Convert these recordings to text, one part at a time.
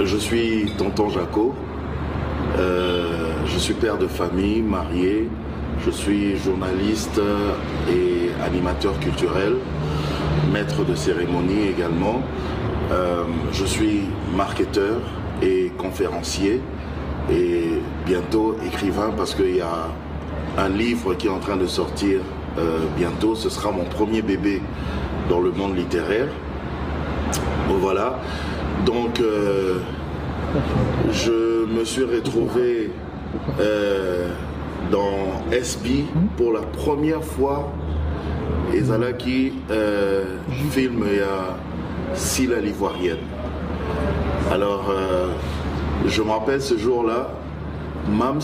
Je suis tonton Jaco, je suis père de famille, marié, je suis journaliste et animateur culturel, maître de cérémonie également. Je suis marketeur et conférencier et bientôt écrivain parce qu'il y a un livre qui est en train de sortir bientôt. Ce sera mon premier bébé dans le monde littéraire. Bon, voilà. Donc, je me suis retrouvé dans SB pour la première fois. Et Zalaki filme il y a Silla l'Ivoirienne. Alors, je me rappelle ce jour-là, Mams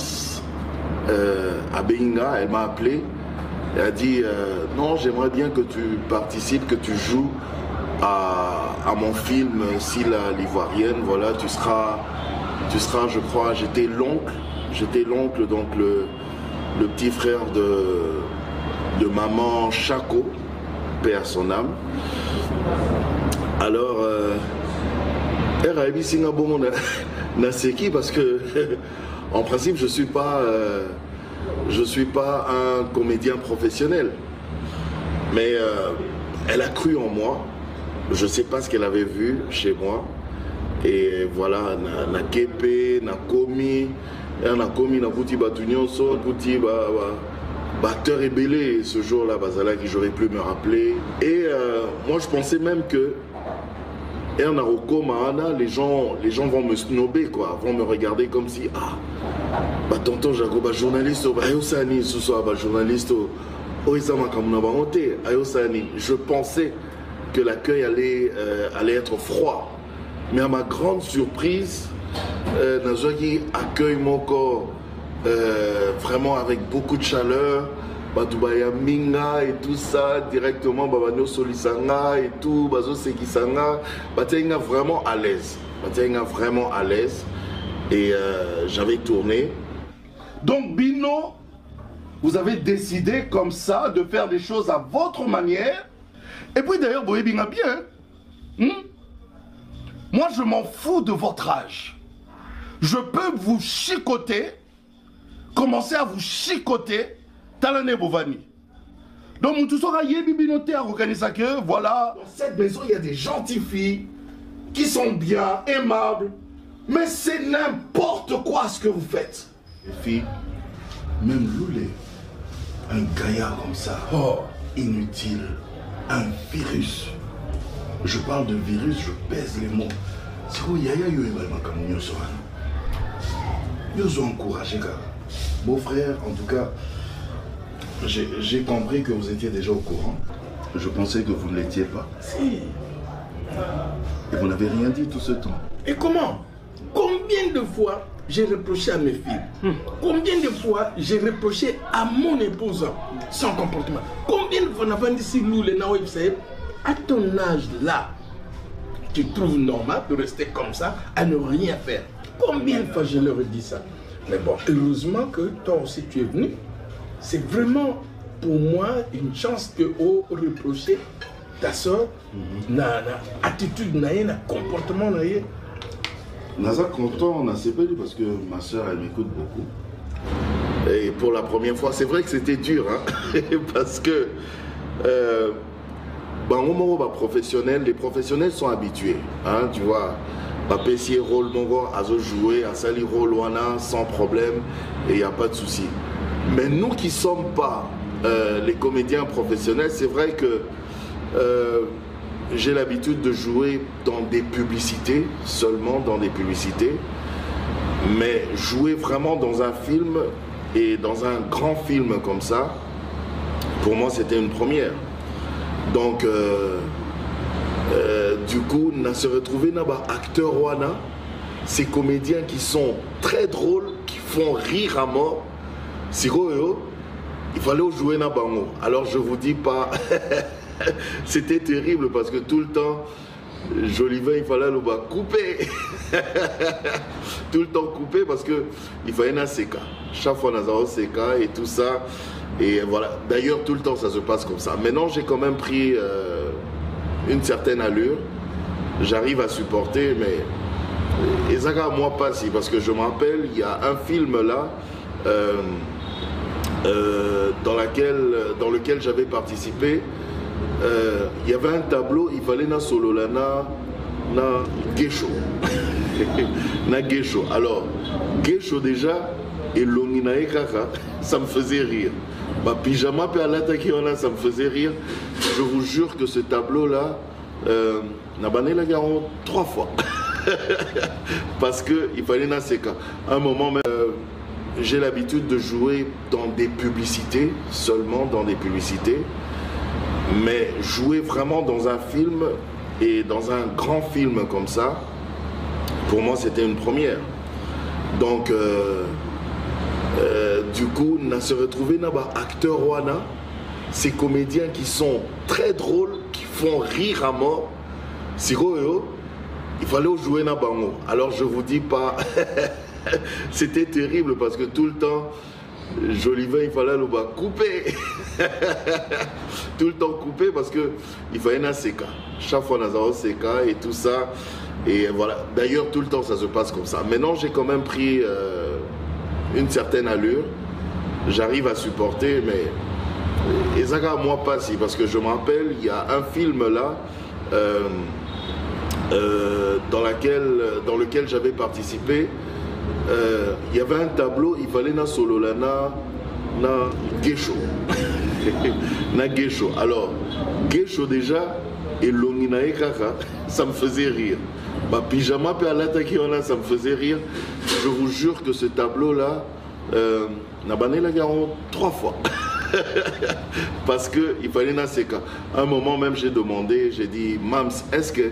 à Benga, elle m'a appelé. Elle a dit non, j'aimerais bien que tu participes, que tu joues à mon film Silla l'Ivoirienne. Voilà, tu seras, je crois, j'étais l'oncle, donc le petit frère de maman Chaco, paix à son âme. Alors, elle a dit Naseki parce que en principe je suis pas un comédien professionnel, mais elle a cru en moi. Je sais pas ce qu'elle avait vu chez moi et voilà, na kepe, na komi na kuti batunyoso, kuti batteur et belé ce jour-là, bazala qui j'aurais pu me rappeler. Et moi je pensais même que les gens vont me snober, quoi, vont me regarder comme si tonton Jaco, journaliste, journaliste, je pensais que l'accueil allait être froid. Mais à ma grande surprise, Nazwaki accueille mon corps vraiment avec beaucoup de chaleur. Batubaya Minga et tout ça, directement Babano Solisanga et tout, Bazo Sekisanga, Bataïna vraiment à l'aise. Et j'avais tourné. Donc Bino, vous avez décidé comme ça de faire des choses à votre manière. Et puis d'ailleurs, Boye Binga bien. Moi, je m'en fous de votre âge. Je peux vous chicoter, commencer à vous chicoter. Talane Bovani. Donc, tout sera yébibinoté à organiser que, voilà. Dans cette maison, il y a des gentilles filles qui sont bien, aimables. Mais c'est n'importe quoi ce que vous faites. Les filles, même Loulé, un gaillard comme ça, inutile, un virus. Je parle de virus, je pèse les mots. C'est quoi, yaya yo également comme nous sommes. Nous ont encouragé, car. Beau-frère, en tout cas. J'ai compris que vous étiez déjà au courant. Je pensais que vous ne l'étiez pas. Si. Et vous n'avez rien dit tout ce temps. Et comment? Combien de fois j'ai reproché à mes filles? Combien de fois j'ai reproché à mon épouse son comportement? Combien de fois n'avons dit si nous, les Naouib, à ton âge là, tu trouves normal de rester comme ça, à ne rien faire? Combien de fois je leur ai dit ça? Mais bon, heureusement que toi aussi tu es venu. C'est vraiment pour moi une chance que au reprocher ta soeur, na attitude, na comportement, na Naza content, on a séparé parce que ma soeur elle m'écoute beaucoup. Et pour la première fois, c'est vrai que c'était dur, hein, parce que les professionnels sont habitués, hein, tu vois. Papessier rôle mongo, azo jouer, à sali rôle wana sans problème et il n'y a pas de souci. Mais nous qui ne sommes pas les comédiens professionnels, c'est vrai que j'ai l'habitude de jouer dans des publicités, seulement dans des publicités. Mais jouer vraiment dans un film et dans un grand film comme ça, pour moi c'était une première. Donc du coup, on a se retrouvé dans acteur wana, ces comédiens qui sont très drôles, qui font rire à mort. Il fallait jouer na bango. Alors je vous dis pas, c'était terrible parce que tout le temps, Jolivet, il fallait le couper. Tout le temps couper parce que il fallait un CK. Chaque fois on a un CK et tout ça. Et voilà. D'ailleurs, tout le temps ça se passe comme ça. Maintenant, j'ai quand même pris une certaine allure. J'arrive à supporter, mais Et ça moi pas si, parce que je me rappelle, il y a un film là dans lequel j'avais participé. Il y avait un tableau, il fallait na solo là na Gesho. Na Gesho. Alors, Gesho déjà, et Longinae Kaka, ça me faisait rire. Bah, pyjama pe alata qui en a, ça me faisait rire. Je vous jure que ce tableau là, n'a bané la garon 3 fois. Parce qu'il fallait na seka. Un moment même, j'ai l'habitude de jouer dans des publicités, seulement dans des publicités. Mais jouer vraiment dans un film et dans un grand film comme ça, pour moi c'était une première. Donc du coup, on se retrouvé dans acteurs wana, ces comédiens qui sont très drôles, qui font rire à mort. Il fallait jouer dans bango. Alors je vous dis pas, c'était terrible parce que tout le temps, Jolivin, il fallait le couper. Tout le temps couper parce que il fallait un CK. Chaque fois, on a un CK et tout ça. Et voilà. D'ailleurs, tout le temps, ça se passe comme ça. Maintenant, j'ai quand même pris une certaine allure. J'arrive à supporter, mais. Et ça, moi, pas si. Parce que je me rappelle, il y a un film là. Dans lequel j'avais participé. Il y avait un tableau, il fallait na solo là na Gesho. Na Gesho. Alors, Gesho déjà, et Longinae Kaka, ça me faisait rire. Bah, pyjama pe alata qui en a, ça me faisait rire. Je vous jure que ce tableau là, n'a bané la garon 3 fois. Parce qu'il fallait na seka. À un moment même, j'ai demandé, j'ai dit, Mams, est-ce que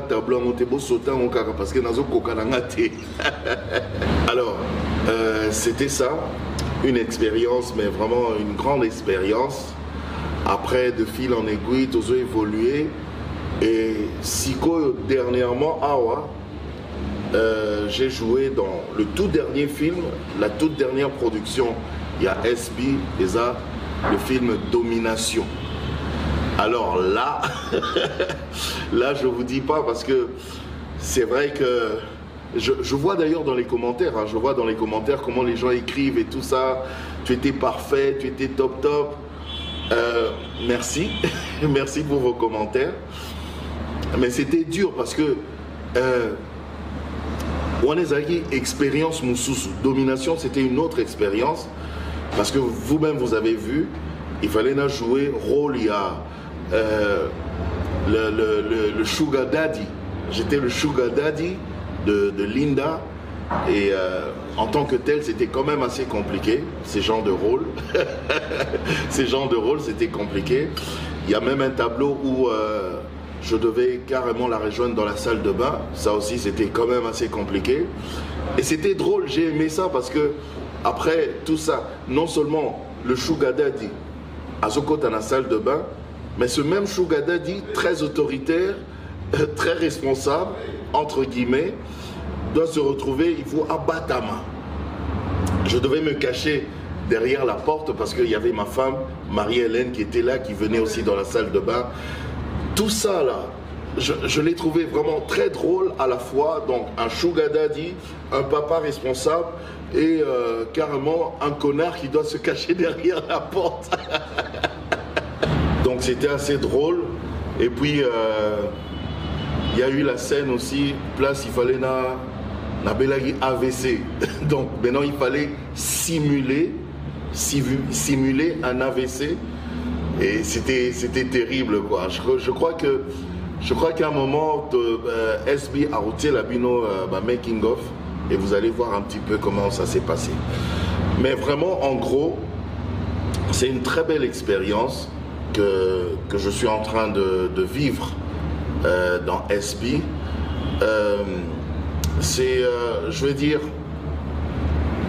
tableau parce que alors c'était ça, une expérience, mais vraiment une grande expérience. Après, de fil en aiguille, tout a évolué. Et Siko, dernièrement, j'ai joué dans le tout dernier film, la toute dernière production. Il y a SB, et ça, le film Domination. Alors là, là je vous dis pas parce que c'est vrai que je vois d'ailleurs dans les commentaires, hein, je vois dans les commentaires comment les gens écrivent et tout ça. Tu étais parfait, tu étais top. Merci, merci pour vos commentaires. Mais c'était dur parce que Wanezaki expérience Moussousou. Domination, c'était une autre expérience parce que vous-même vous avez vu, il fallait na jouer rôle, il y a le sugar daddy. J'étais le sugar daddy de Linda et en tant que tel c'était quand même assez compliqué ces genres de rôles. Ces genres de rôles c'était compliqué. Il y a même un tableau où je devais carrément la rejoindre dans la salle de bain. Ça aussi c'était quand même assez compliqué et c'était drôle. J'ai aimé ça parce que après tout ça, non seulement le sugar daddy à Zoko dans la salle de bain, mais ce même sugar daddy, très autoritaire, très responsable, entre guillemets, doit se retrouver, il faut abattre à main. Je devais me cacher derrière la porte parce qu'il y avait ma femme, Marie-Hélène, qui était là, qui venait aussi dans la salle de bain. Tout ça là, je l'ai trouvé vraiment très drôle à la fois. Donc un sugar daddy, un papa responsable et carrément un connard qui doit se cacher derrière la porte. Donc c'était assez drôle. Et puis il y a eu la scène aussi, place il fallait na belagi AVC. Donc maintenant il fallait simuler un AVC. Et c'était terrible quoi. Je crois qu'à un moment SB a routé la bino making of et vous allez voir un petit peu comment ça s'est passé. Mais vraiment en gros c'est une très belle expérience que je suis en train de vivre dans SB. C'est je veux dire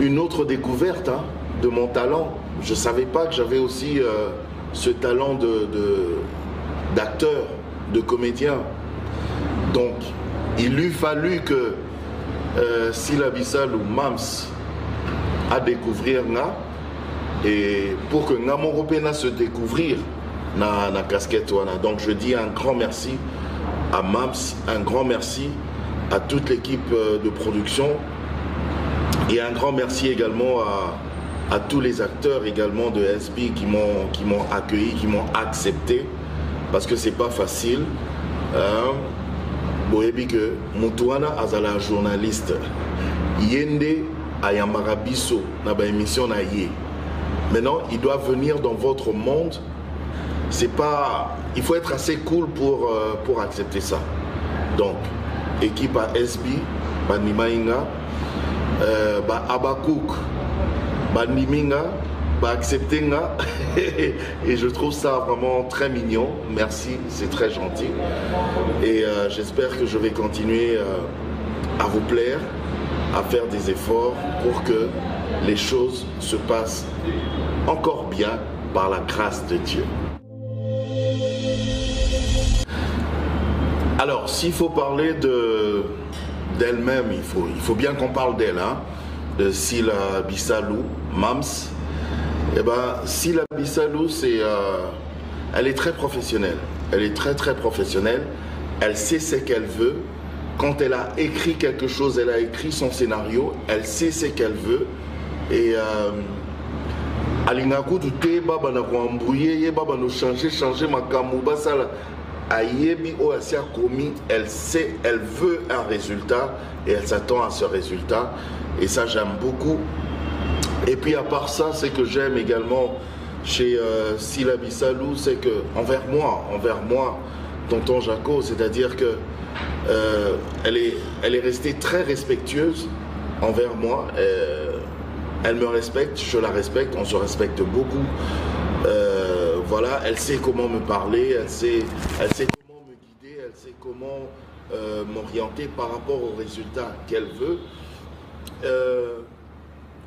une autre découverte hein, de mon talent. Je ne savais pas que j'avais aussi ce talent d'acteur, de comédien. Donc, il eût fallu que Sila Bissal ou Mams a découvrir na et pour que Namon Ropena se découvrir na casquette wana. Donc, je dis un grand merci à Mams, un grand merci à toute l'équipe de production. Et un grand merci également à tous les acteurs également de SB qui m'ont accueilli, qui m'ont accepté, parce que c'est pas facile. Boyebi que Moutouana Azala journaliste Yende Ayamarabiso na ba émission na yé. Maintenant, il doit venir dans votre monde. C'est pas, il faut être assez cool pour accepter ça. Donc, équipe à SB, Banimainga, Abakouk, Baniminga, Acceptenga. Et je trouve ça vraiment très mignon. Merci, c'est très gentil. Et j'espère que je vais continuer à vous plaire, à faire des efforts pour que les choses se passent encore bien par la grâce de Dieu. Alors, s'il faut parler d'elle-même, il faut bien qu'on parle d'elle, hein, de Sila Bissalou, Mams. Eh ben, Sila Bissalou, elle est très professionnelle. Elle est très très professionnelle. Elle sait ce qu'elle veut. Quand elle a écrit quelque chose, elle a écrit son scénario. Elle sait ce qu'elle veut. Et Alingaku tout est baba na ko embrouiller, baba no changer makamou basala. Ayebi o asia komi, elle sait, elle veut un résultat et elle s'attend à ce résultat. Et ça, j'aime beaucoup. Et puis à part ça, c'est que j'aime également chez Sila Bissalou, c'est que envers moi, tonton Jaco, c'est-à-dire que elle est restée très respectueuse envers moi. Elle me respecte, je la respecte, on se respecte beaucoup. Voilà, elle sait comment me parler, elle sait comment me guider, elle sait comment m'orienter par rapport aux résultats qu'elle veut.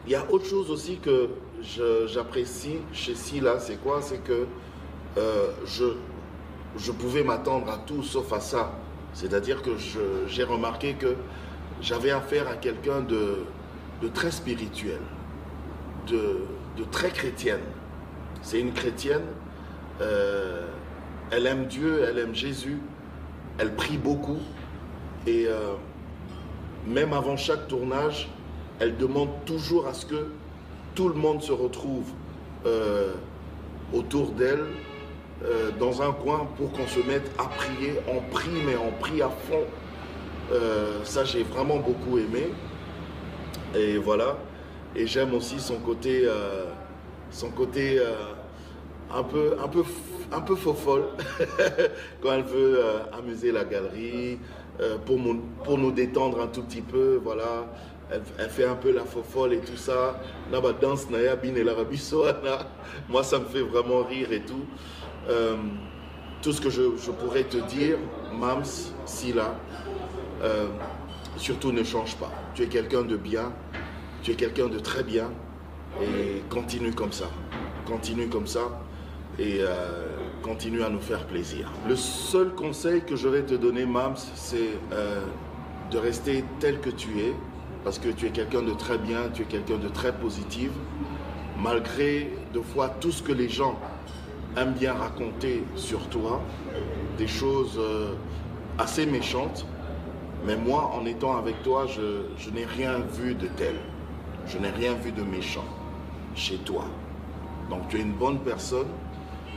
Il y a autre chose aussi que j'apprécie chez Sila, c'est quoi? C'est que je pouvais m'attendre à tout sauf à ça. C'est-à-dire que j'ai remarqué que j'avais affaire à quelqu'un de très spirituel, de très chrétienne. C'est une chrétienne, elle aime Dieu, elle aime Jésus, elle prie beaucoup et même avant chaque tournage, elle demande toujours à ce que tout le monde se retrouve autour d'elle dans un coin pour qu'on se mette à prier. On prie, mais on prie à fond. Ça, j'ai vraiment beaucoup aimé. Et voilà. Et j'aime aussi son côté un peu faux-folle quand elle veut amuser la galerie, pour nous détendre un tout petit peu. Voilà. Elle fait un peu la faux-folle et tout ça. Là, bah, danse Naya Bin et l'Arabie Soana. Moi, ça me fait vraiment rire et tout. Tout ce que je pourrais te dire, Mams, Sila, surtout ne change pas. Tu es quelqu'un de bien, tu es quelqu'un de très bien et continue comme ça. Continue comme ça et continue à nous faire plaisir. Le seul conseil que je vais te donner, Mams, c'est de rester tel que tu es. Parce que tu es quelqu'un de très bien, tu es quelqu'un de très positif, malgré de fois tout ce que les gens aiment bien raconter sur toi, des choses assez méchantes. Mais moi, en étant avec toi, je n'ai rien vu de tel. Je n'ai rien vu de méchant chez toi. Donc tu es une bonne personne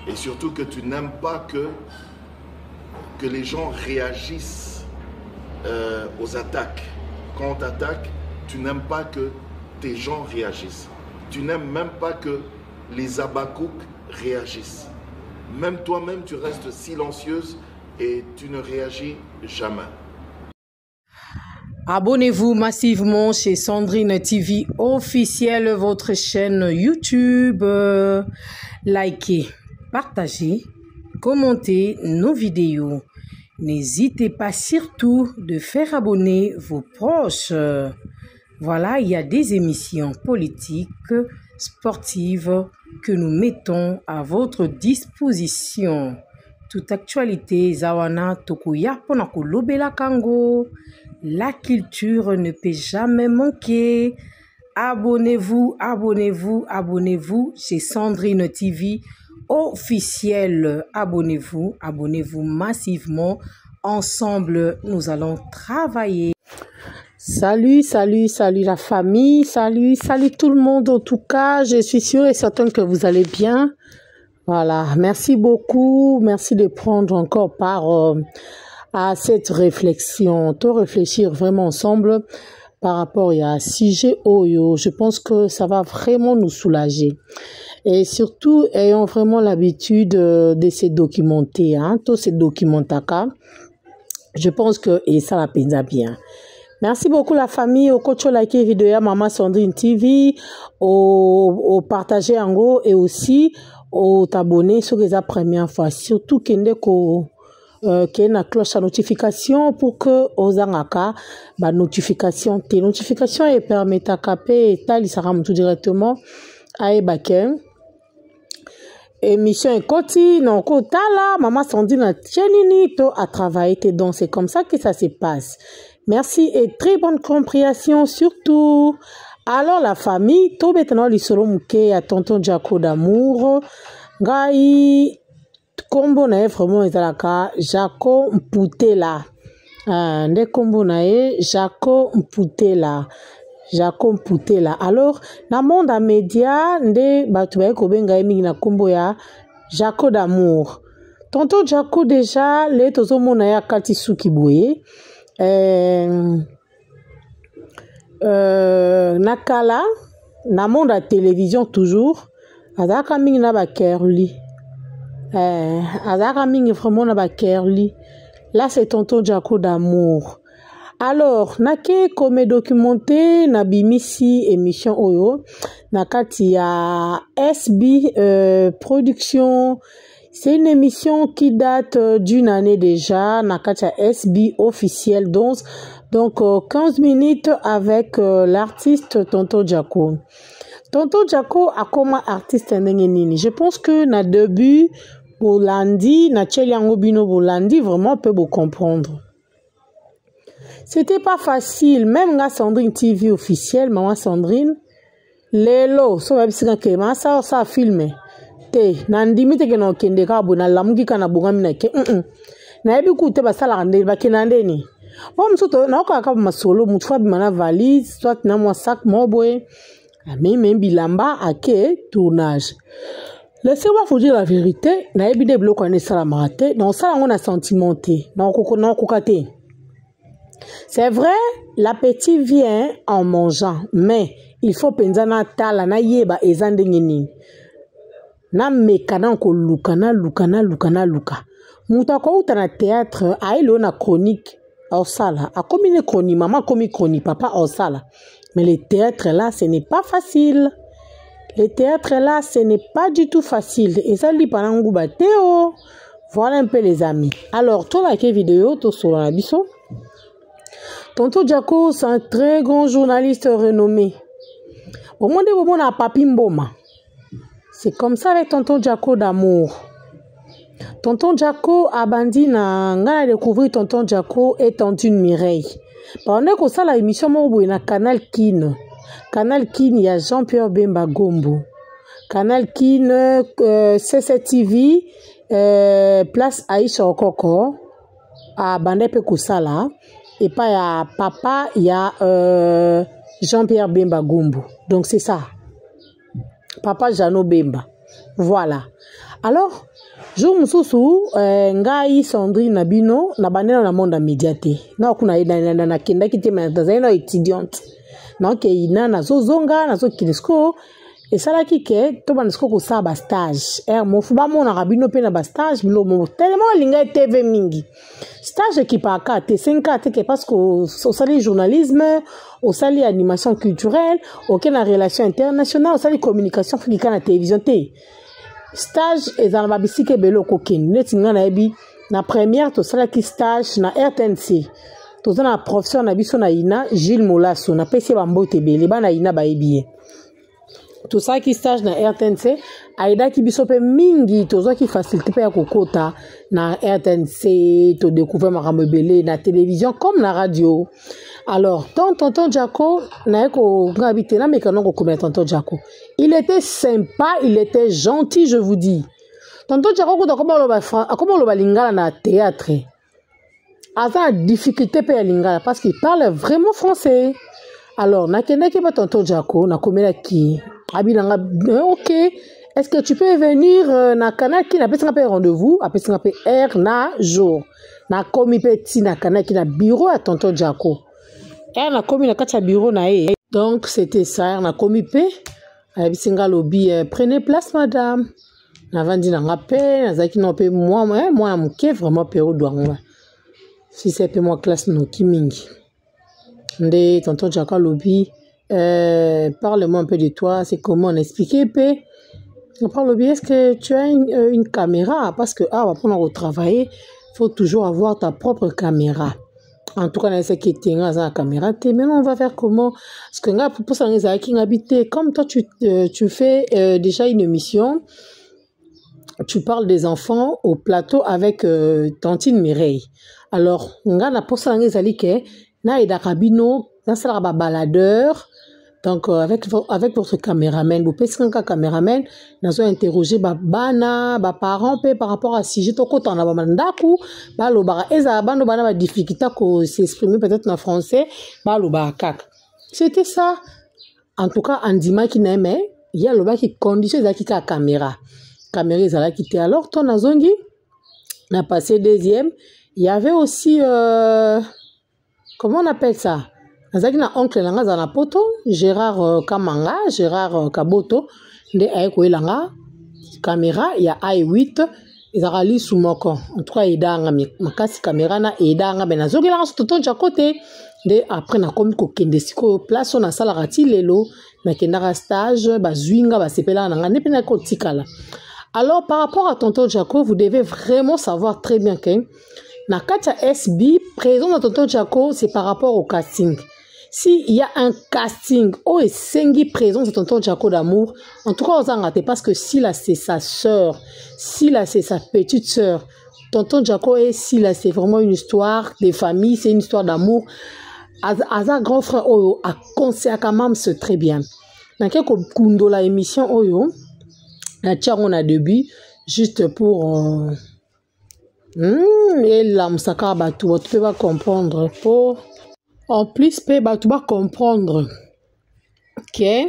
et surtout que tu n'aimes pas que les gens réagissent aux attaques. Quand on t'attaque, tu n'aimes pas que tes gens réagissent. Tu n'aimes même pas que les Abakouk réagissent. Même toi-même, tu restes silencieuse et tu ne réagis jamais. Abonnez-vous massivement chez Sandrine TV officielle, votre chaîne YouTube. Likez, partagez, commentez nos vidéos. N'hésitez pas surtout de faire abonner vos proches. Voilà, il y a des émissions politiques, sportives que nous mettons à votre disposition. Toute actualité, Zawana Tokoya Ponakolobela Kango. La culture ne peut jamais manquer. Abonnez-vous, abonnez-vous, abonnez-vous chez Sandrine TV officielle. Abonnez-vous, abonnez-vous massivement. ensemble, nous allons travailler. Salut, salut, salut la famille, salut, salut tout le monde. En tout cas, je suis sûre et certaine que vous allez bien. Voilà, merci beaucoup, merci de prendre encore part à cette réflexion, de réfléchir vraiment ensemble par rapport à sujet Oyo. Je pense que ça va vraiment nous soulager. Et surtout, ayons vraiment l'habitude de se documenter, tous ces documents-là. Je pense que et ça la peine bien. Merci beaucoup la famille, au coach like vidéo à Maman Sandrine TV, au partager en gros et aussi au t'abonner sur les premières fois. Surtout qu'il y a une cloche à notification pour que aux angaka ba notification tes notifications et permettent à caper et tal ça tout directement à ebaken émission et côté non côté là Maman Sandrine a chenini to à travailler donc c'est comme ça que ça se passe. Merci et très bonne compréhension surtout. Alors la famille, tout maintenant les solo mouké à tonton Jaco d'amour, gai combo na vraiment ezalaka Jaco Mputela. Nde combo na Jaco Mputela. Jaco Mputela. Alors na monde à média nde batu ba ko benga mingi na combo ya Jaco d'amour. Tonton Jaco déjà les tozo mona ya kati suki boye. Nakala na monde à télévision toujours azaka mingi na ba kerli azaka mingi vraiment na ba kerli là c'est tonton Jaco d'amour. Alors nake comme documenté na bimisi émission oyo nakati ya SB production. C'est une émission qui date d'une année déjà, nakati ya SB officiel donc 15 minutes avec l'artiste Tonton Jaco. Tonton Jaco a comme artiste nini. Je pense que na début Bolandi, na Tcheliango Bino Bolandi vraiment peut vous comprendre. C'était pas facile, même la Sandrine TV officielle, Maman Sandrine, lelo so babisika ke ma ça filmer. Te nandimite ke no kende ka bona lamuki kana bongami na ke na yebi ku te basala ndeli bakenande ni o msoto na ko aka masolo mutfa bimana valise soit na moi sac moboy même bilamba ake tournage. Laissez-moi vous dire la vérité, na yebi de bloc on est sala marate donc ça on a sentimenté na kokate. C'est vrai, l'appétit vient en mangeant, mais il faut penser na tala na yeba ezande ngini. Na mekana ko lukana. Muta ko uta na théâtre, aïlo na chronique au sala. A comme une chronique, maman comme une chronique, papa au sala. Mais le théâtre là, ce n'est pas facile. Le théâtre là, ce n'est pas du tout facile. Et ça, li panangu bateo. Voilà un peu les amis. Alors, toi la vidéo, toi sur la biso. Tonton Jaco, c'est un très grand journaliste renommé. Au moins de bon à Papi Mboma. C'est comme ça avec Tonton Jaco d'amour. Tonton Jaco a bandi na nga découvrir Tonton Jaco étant une Mireille. Pendant que ça la émission mo na Canal Kin. Canal Kin il y a Jean-Pierre Bemba Gombo. Canal Kin CCTV place Aïcha Okoko a bandepe kusala et pas ya papa il y a Jean-Pierre Bemba Gombo. Donc c'est ça. Papa Jano Bemba. Voilà. Alors, jour mususu ngai Sandrine Nabino na banena na monde médiaté. Na kuna na kenda kite na zaina étudiante. Na ke ina na zozonga na zo kinesko et ça là qui ke to banesko ko sa ba stage. Mo fuba mo na rabino pe na ba stage bilo mo tellement linga TV mingi. Stage qui pa ka te 5 te ke parce que au sali journalisme, au sali animation culturelle, aucune relation internationale, au sali communication fika na télévision te. Stage ezala bisike belo kokeni netinga na ebi na première to sala ki stage na RTNC. To na professeur na biso na ina Gilles Molasso na pesi bambote bele bana ina ba ebi. Tout ça qui stage na RTNC aida ki biso pe mingi tozo ki facilité pe ya kokota na RTNC to découvrir makambo belé na télévision comme na radio. Alors tonton Jaco na ko ngabité na mekano ko comme tonton Jaco. Il était sympa, il était gentil, je vous dis. Tonton Jaco ko comment lo ba lingala na théâtre. a difficulté pour lingala parce qu'il parle vraiment français. Alors, nakendaki ba tonton Jaco, na komela ki. Abinanga, ok. Est-ce que tu peux venir na kanaki na pesa pe rendez-vous, a pesa pe heure na jour. Na komi petit na kanaki na bureau à tonton Jaco. Et na komi na kacha bureau na e. Donc c'était ça, na komi pe. Abisinga lobby, prenez place madame. Na vandi na ngape, na zaki no pe moi na muke vraiment pe o douanga. Si c'est pe moi classe no kimingi. Nde tonton Jaco lobby, parle-moi un peu de toi, c'est comment on expliquer pe. On parle bien, est-ce que tu as une caméra? Parce que, on va prendre au travail, il faut toujours avoir ta propre caméra. En tout cas, c'est qui est la caméra. Maintenant, on va faire comment? Parce que, pour ça, comme toi, tu fais déjà une émission, tu parles des enfants au plateau avec Tantine Mireille. Alors, on a pour ça, na eda kabino, na sala baladeur. Donc, avec votre caméraman, vous pouvez un caméraman, nous avons interrogé bana, parents, par rapport à si j'étais au côté en abandaku, balobara, eza bando bana difficulté à s'exprimer peut-être en français, balobara kak. C'était ça. En tout cas, Andima qui n'aimait, il y a le bas qui conditionne la caméra. Caméra est qui était alors, ton azongi, on a passé deuxième. Il y avait aussi, comment on appelle ça? Nazaki na oncle langa za na poto Gérard Kamanga, Gérard Kaboto nde ayeko elanga caméra ya i8 ezali sumoko en tout cas edanga makasi caméra na edanga bena zokela so tonton Jaco te nde après na komi ko kende siko place on a sala rati lelo na kendara stage bazwinga basepela na ngane pena ko tikala. Alors par rapport à tonton Jaco, vous devez vraiment savoir très bien que na katia SB présent de tonton Jaco, c'est par rapport au casting. S'il y a un casting, oh, et Sengi présent de tonton Jaco d'amour, en tout cas, on s'en rate parce que Sila, c'est sa sœur, Sila, c'est sa petite sœur. Tonton Jaco et Sila, c'est vraiment une histoire de famille, c'est une histoire d'amour. Aza grand frère, oh, a conseillé à même, c'est très bien. Dans quelques kundo la émission, oh, la on a début, juste pour, et là, Moussaka Batou, tu peux pas comprendre, pour. En plus, tu vas comprendre qu'il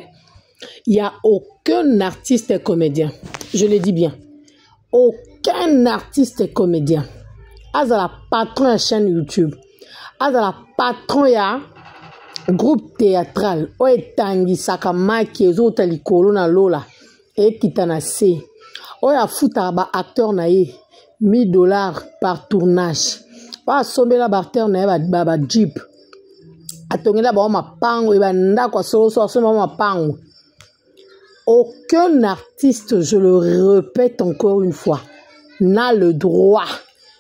n'y a aucun artiste comédien. Je le dis bien. Aucun artiste comédien. Azala patron de la chaîne YouTube. Azala patron de groupe théâtral. Oye tangi sakamaki ezota likolo na lola. Et kitanase. Oye futa ba acteur na ye. $1000 par tournage. Oye sombe la barter na ye ba jeep. Aucun artiste, je le répète encore une fois, n'a le droit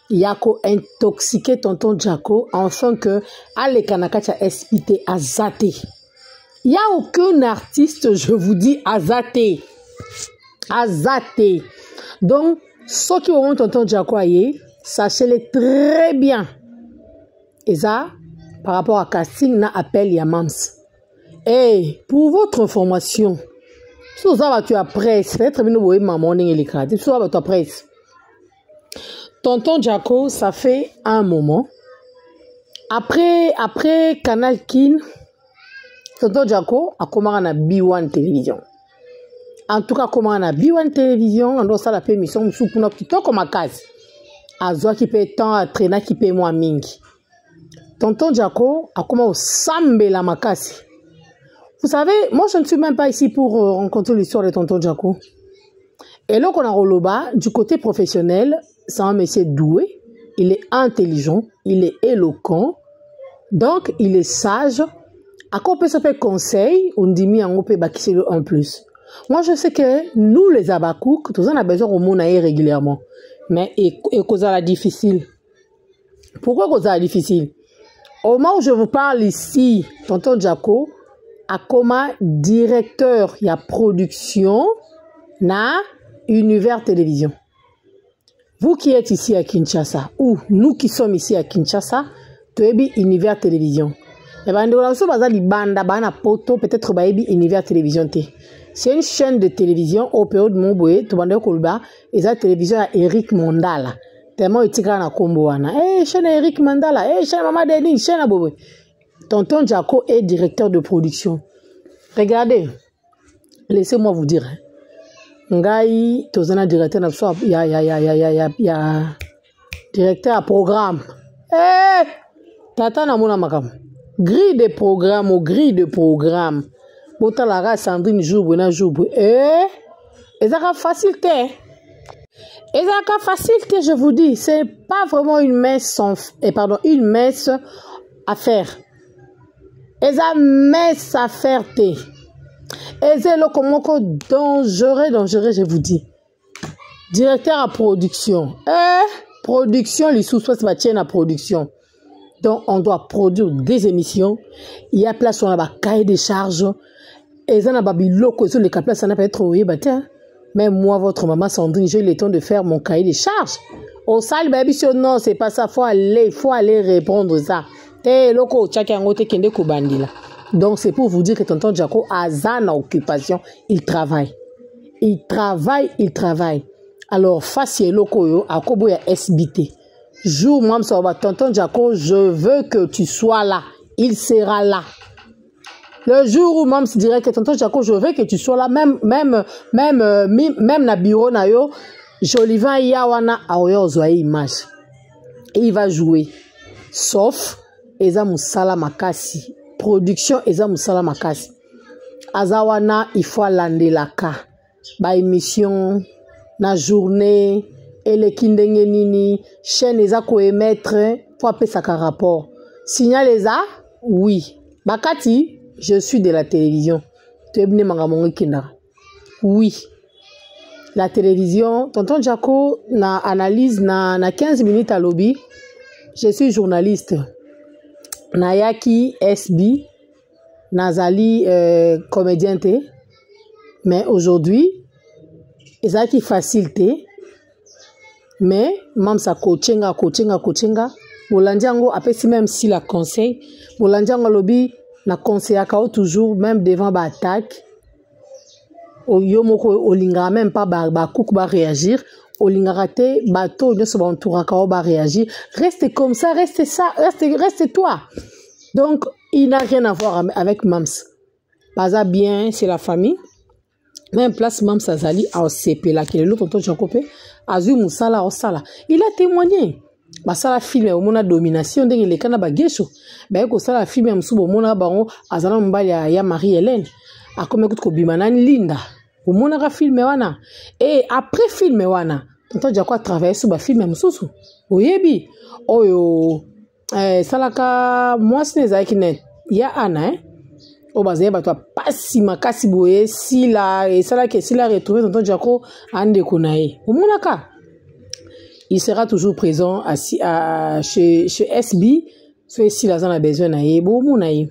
yako intoxiquer tonton Jaco afin que ale kanakacha espité azate. Il y a aucun artiste, je vous dis azate. Azate. Donc ceux qui auront tonton Jaco aye, sachez-le très bien. Et ça par rapport à casting, na appel Yamams. Et pour votre information, si vous avez tu presse, peut-être que vous avez maman et les créatifs, si vous avez tu presse. Tonton Jaco, ça fait un moment. Après Canal Kin, Tonton Jaco a commencé à B1 Télévision. En tout cas, comment on a B1 Télévision, on doit ça la permission, nous pour notre petit comme à case. À Zoa qui paye tant, à Trena qui paye moins mingi. Tonton Jaco a commencé à sambe la makasi. Vous savez, moi je ne suis même pas ici pour rencontrer l'histoire de Tonton Jaco. Et là qu'on a roloba, du côté professionnel, c'est un monsieur doué, il est intelligent, il est éloquent, donc il est sage. À quoi on peut se faire conseil, on dit mis en peut bakisser en plus. Moi je sais que nous les abakouk, tous on a besoin au monde régulièrement. Mais et cause la difficile. Pourquoi cause la difficile? Au moment où je vous parle ici, Tonton Jaco a comme directeur, il y a production, na Univers Télévision. Vous qui êtes ici à Kinshasa, ou nous qui sommes ici à Kinshasa, tu es Univers Télévision. Et ben, peut-être Univers Télévision. C'est une chaîne de télévision au pays de Montboué, tu vas dire et la télévision à Eric Mondala. tellement etika na kombo wana. Eh, chaîne Eric Mandala, eh, chaîne Mama Denis, chaîne Bobo. Tonton Jaco est directeur de production. Regardez, laissez-moi vous dire. Ngai, tozana directeur ya directeur à programme. Eh, tata na mona makam. Grille de programme, grille de programme. Bota la race Sandrine jour na jour. Eh, ezaka facilité. Ezaka facilité, je vous dis, c'est pas vraiment une messe une messe à faire. Eza messe à faire té. Eza le komoko dangereux, je vous dis. Directeur à production. Production, les sous-soins se tiennent à production. Donc, on doit produire des émissions. Il y a place, on a un cahier de charges. Et ça, on a un biloko, les place, ça n'a pas être oui, même moi, votre maman Sandrine, j'ai eu le temps de faire mon cahier de charges. Au salle, baby, non, c'est pas ça. Il faut aller répondre ça. Donc, c'est pour vous dire que tonton Jaco a une occupation. Il travaille. Alors, face à l'oko, à Kobo, il y a SBT. Jour, moi, tonton Jaco, je veux que tu sois là. Il sera là. Le jour où maman se dirait que tonton Jaco, je veux que tu sois là, même na bureau na yo, Jolivan Yawana a oyo image. Et il va jouer. Sauf, Eza Moussala Makasi. Production, Eza Moussala Makasi. Azawana, il faut lander la ka. Ba émission, na journée, et le kindenge nini, chaîne Eza ko émettre, faut appeler ça qu'un rapport. Signal Eza, oui. Bakati, je suis de la télévision. Tu es venu mangamongi kinda. Oui. La télévision, tonton Jaco, na analyse, na 15 minutes à lobby. Je suis journaliste. Nayaki SB, Nazali comédien T. Mais aujourd'hui, ils qui facilité. Mais même ça coachinga. Bolandiango après si même si la conseil, Bolandiango lobby na conseil akao toujours même devant ba attaque. Yomoko olinga même pas ba cook ba réagir. Olingarate bateau ne se va entourer ba réagir. Reste comme ça, reste toi. Donc il n'a rien à voir avec Mams. Pas bien, c'est la famille. Même place Mams Azali a CP là qui est l'autre tonton Jacopé. Azu Moussala Osala. Il a témoigné. Basala film au mona domination ndenge le kana ba gesho. Ba ko sala film ya msubo mona bango azala mbali ya Marie-Hélène. Akome kutko bimanani Linda. Au mona ka film wana. Et après film wana, tonton Jacko a travaillé sur ba film ya msusu. Oyebi oyo salaka moi ce n'est pas ya ana o bazé ba toi pasi makasi boye si la et ça là que si la retrouver tonton Jacko ande konae. Au mona ka il sera toujours présent chez SB. Si la zone a besoin naïe, bomo naïe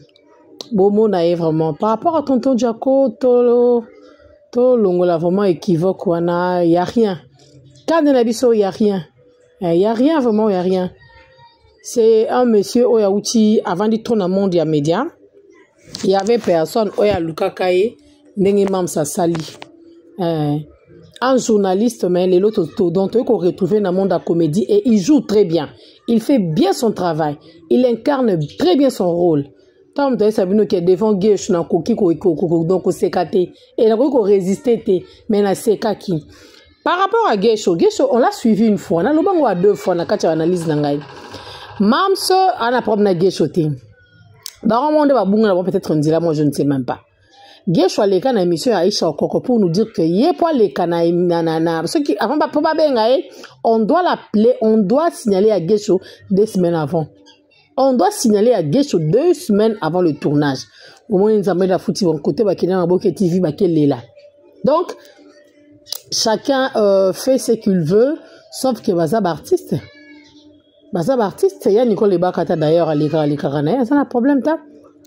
vraiment. Par rapport à tonton Jacko, to longola vraiment équivoque, il y a rien. Quand on a dit ça, il y a rien. Il y a rien vraiment, il y a rien. C'est un monsieur Oyauchi avant de tourner le monde, il y a média. Il y avait personne Oya Lukakaye, Nengemam Sasali. Un journaliste, mais les autres dont on retrouve dans le monde de la comédie et il joue très bien. Il fait bien son travail. Il incarne très bien son rôle. Tant que ça veut dire devant Gesh na koki donc c'est caté et la ko résister mais na c'est kaki. Par rapport à Gesh, on l'a suivi une fois, na lobango a deux fois na kacha analyse na ngai. Mams ana problème na Gesh té. Ba monde ba bunga peut-être on dit là moi je ne sais même pas. Gesho aleka na émission Aïcha Okoko pour nous dire que yé pour les na ceux qui avant pas benga on doit l'appeler, on doit signaler à Gesho 2 semaines avant. On doit signaler à Gesho 2 semaines avant le tournage. Au moins ils amènent la fouti bon côté ba kina boke TV ba là. Donc chacun fait ce qu'il veut sauf que bazab artiste. Bazab artiste, il y a Nicole Bakata d'ailleurs à l'écran, ça n'a problème ta.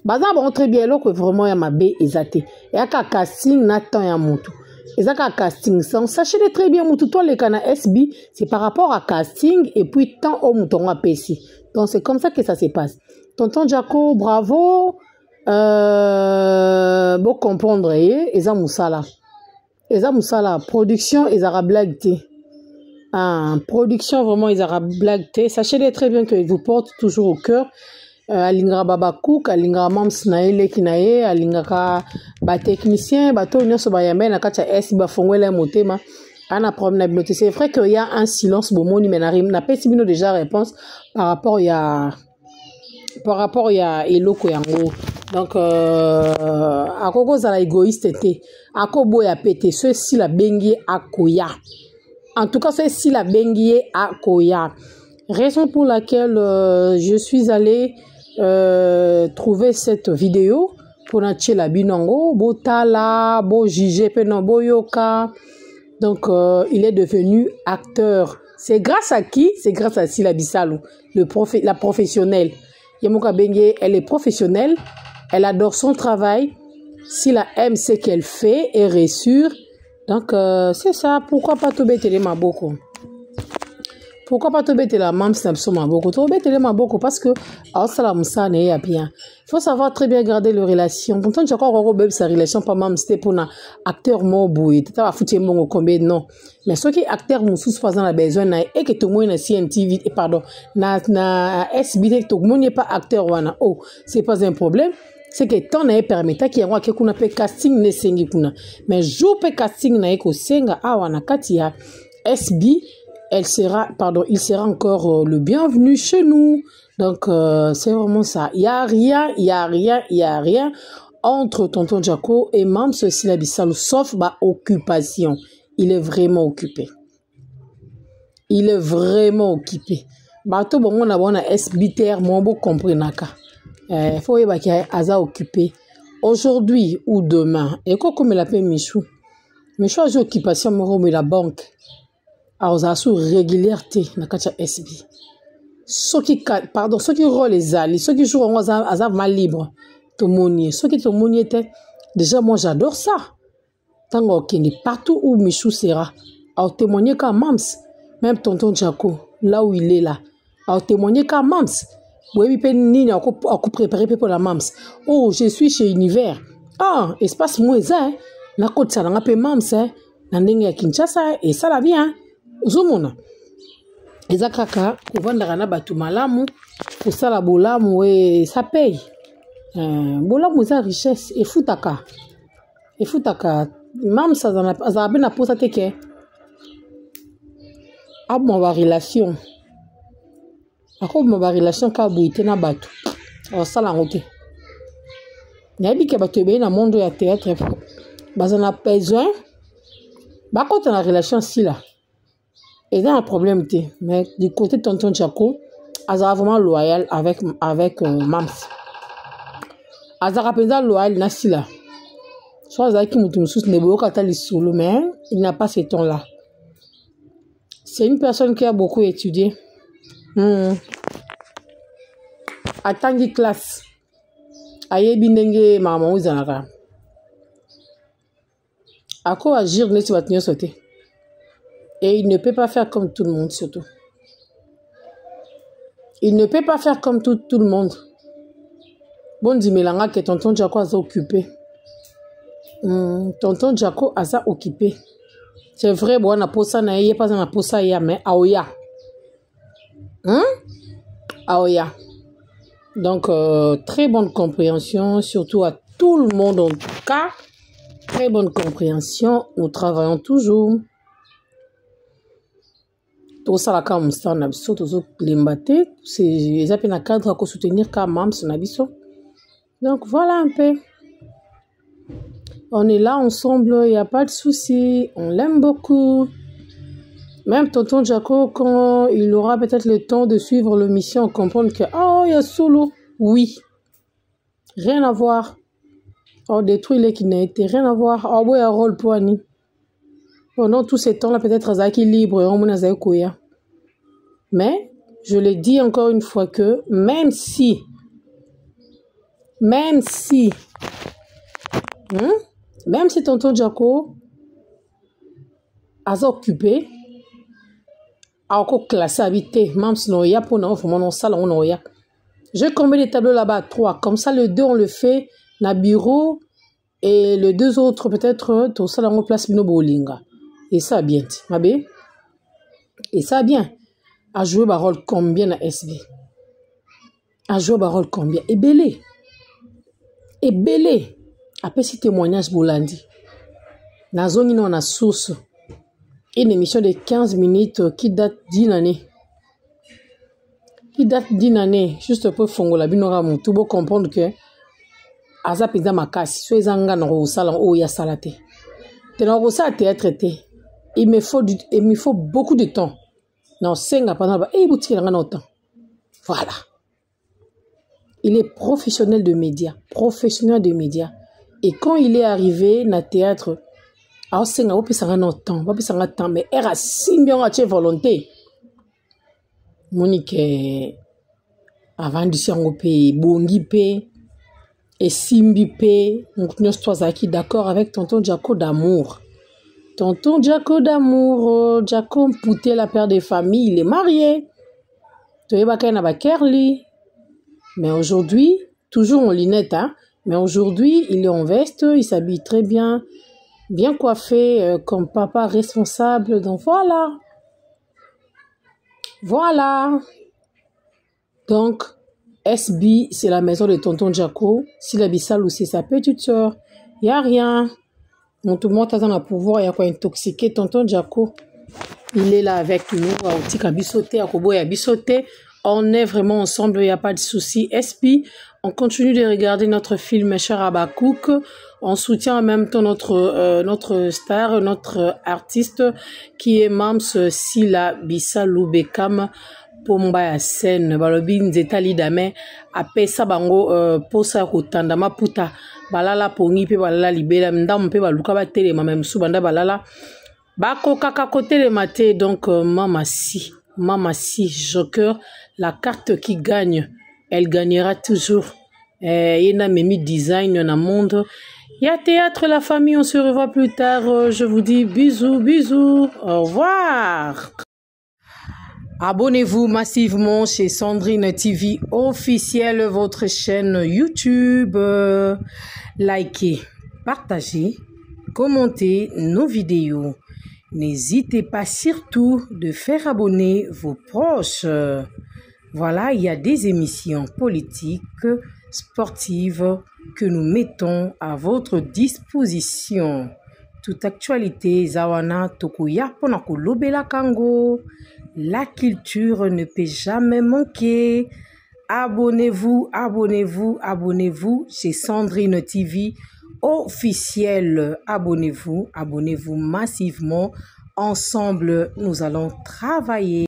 Baza bon très bien là que vraiment ya mabe ezate ya ka casting na temps ya mutu ezaka casting sans sachez très bien mutu toi les kana SB c'est par rapport à casting et puis temps au mouton à PC donc c'est comme ça que ça se passe. Tonton Jaco bravo bon comprendre eza musala production ezara blague té production vraiment ils arabes blague. Sachez très bien que vous porte toujours au cœur. Alingra baba cook, alingra mams naele kinae, alingra ba technicien, ba to nyonso ba yambe na kacha S ba fongwela motema. Ana problème na bibliothèque. C'est vrai qu'il y a un silence bon moni mais n'a pas sibino déjà réponse par rapport il y a eloko yango. Donc akoko za la égoïste té. Akobo ya pété ceci la bengi akoya. En tout cas ceci la bengi akoya. Raison pour laquelle je suis allée trouver cette vidéo pour nacher la binango, botala, bo jige penon boyoka. Donc il est devenu acteur. C'est grâce à qui? C'est grâce à Sila Bissalo, la professionnelle. Yamuka Bengue, elle est professionnelle, elle adore son travail. Sila aime ce qu'elle fait et rassure. Donc c'est ça. Pourquoi pas te bêter les maboko? Pourquoi pas te bêter la mam snapso maboko? Te bêter les maboko parce que il faut savoir très bien garder les relations. Pourtant, tu as encore sa relation pas mam c'était pour un acteur moboué. Tu as foutu mon combien non. Mais ce qui est acteur mon sous faisant la besoin et que tout le monde na CNTV et pardon na SBT tout le monde n'est pas acteur wana. Oh, c'est pas un problème. C'est que tant na permis ta qui y a que kuna pe casting ne sengi kuna. Mais jour pe casting na eko senga awana katia SB il sera encore le bienvenu chez nous. Donc, c'est vraiment ça. Il n'y a rien entre Tonton Jaco et Mams Sila Bissalo, sauf ma occupation. Il est vraiment occupé. Bato bon on a SBTR mon beau compris naka. Faut y qu'il aza occupé aujourd'hui ou demain. Et comme il appelle Michou. Michou a occupation mo la banque. Alors, ça régularité na kacha SB. Ceux qui rôle les ali, ceux qui jouent en azab mal libre, tout monier, ceux qui tout monier était déjà moi j'adore ça. Tant qu'il est partout où Michou sera, à témoigner qu'à Mams, même tonton Jaco, là où il est là, à témoigner qu'à Mams. Oui, puis ni à préparer pour la Mams. Oh, je suis chez Univers. Ah, espace moins ça, na côte ça na pe Mams, na ndenge ya Kinshasa et ça la bien. Zomona ezakaka kovandaka na batu malamu kosala bolamu we ça paye bolamu eza richesse efutaka mam ça azala pe na posa te ke aboma barelation akoboma barelation ka boyi te na bato asala yango te nayebi ke bato ebeye na mondo ya théâtre baza na besoin bakota na relation sila. Et il y a un problème, mais du côté de tonton Jaco, Azara vraiment loyal avec Mams. Azara penza loyal Nasila. Soit Azara qui moutoum sous nebo katali solo, mais il n'a pas ce ton-là. C'est une personne qui a beaucoup étudié. Atangi classe. Aye binenge maman uzanaka. Ako agir ne tu vas tenir sauter. Et il ne peut pas faire comme tout le monde, surtout. Il ne peut pas faire comme tout le monde. Bon, dis-moi que tonton Jaco a occupé. Tonton Jaco a occupé. C'est vrai, bon, on a posé ça, on a pas on posé ça, mais aoya. Aoya. Donc, très bonne compréhension, surtout à tout le monde en tout cas. Très bonne compréhension. Nous travaillons toujours. Tout ça, la comme ça, on a besoin de l'embatter. C'est un cadre à soutenir quand même, on a besoin. Donc voilà un peu. On est là ensemble, il n'y a pas de souci. On l'aime beaucoup. Même tonton Jaco, quand il aura peut-être le temps de suivre l'émission, comprendre que oh, il y a solo. Oui. Rien à voir. Oh, détruit les qui n'a été rien à voir. Oh, oui, un rôle pour Annie. Pendant tous ces temps-là, peut-être Azaki libre, on m'a dit mais je le dis encore une fois que même si tonton Jaco a occupé, a encore classé habité, même si on y a pour nous, on salle, on y a. J'ai combien de tableaux là-bas? 3. Comme ça, le 2, on le fait na bureau et les 2 autres, peut-être, tout ça, on place Bino Bolinga. Et ça, bien, ma bé. Et ça bien. A joué un rôle combien dans SB? A joué un rôle combien? Et belé. Et belé. Après ce témoignage Bolandi. Dans zone on a source. Une émission de 15 minutes qui date d'une année. Juste pour Fongola Binora mon tout beau comprendre que Aza pisa makasi, so ezanga na rosala o ya salate. Te na rosala théâtre té. Il me faut beaucoup de temps. Non, senga pendant ba boutique nga na temps. Voilà. Il est professionnel de médias, Et quand il est arrivé na théâtre, alors senga o pisa nga temps, ba pisa nga temps mais era simbion a che volonté. Monique avant de s'en pe bongi pe et simbi pe nous sommes d'accord avec tonton Jaco d'amour. Tonton Jaco d'amour, Jaco Mpouté, la père des familles, il est marié. Mais aujourd'hui, toujours en lunette, hein, mais aujourd'hui, il est en veste, il s'habille très bien, bien coiffé, comme papa responsable. Donc voilà. Voilà. Donc, SB, c'est la maison de tonton Jaco. Si la Bissal c'est sa petite soeur, il n'y a rien. Tout le monde a un pouvoir, il y a quoi intoxiquer tonton Jaco. Il est là avec nous, on est vraiment ensemble, il n'y a pas de souci. SB, on continue de regarder notre film Cher Abakouk. On soutient en même temps notre star, notre artiste qui est Mams Sila Bissalou Bekam. Pomba ya scène balobi nzetali dame apesa bango posa kotanda maputa balala pongi pe balala libela ndam pe baluka ba telema même sou banda balala bako kaka kotelema te. Donc mama si joker, la carte qui gagne, elle gagnera toujours. Yena memi design na monde. Il y a théâtre la famille, on se revoit plus tard. Je vous dis bisous, au revoir. Abonnez-vous massivement chez Sandrine TV officielle, votre chaîne YouTube. Likez, partagez, commentez nos vidéos. N'hésitez pas surtout de faire abonner vos proches. Voilà, il y a des émissions politiques, sportives que nous mettons à votre disposition. Toute actualité, Zawana Tokoya Ponako Lobela Kango. La culture ne peut jamais manquer. Abonnez-vous chez Sandrine TV officielle. Abonnez-vous massivement. Ensemble, nous allons travailler.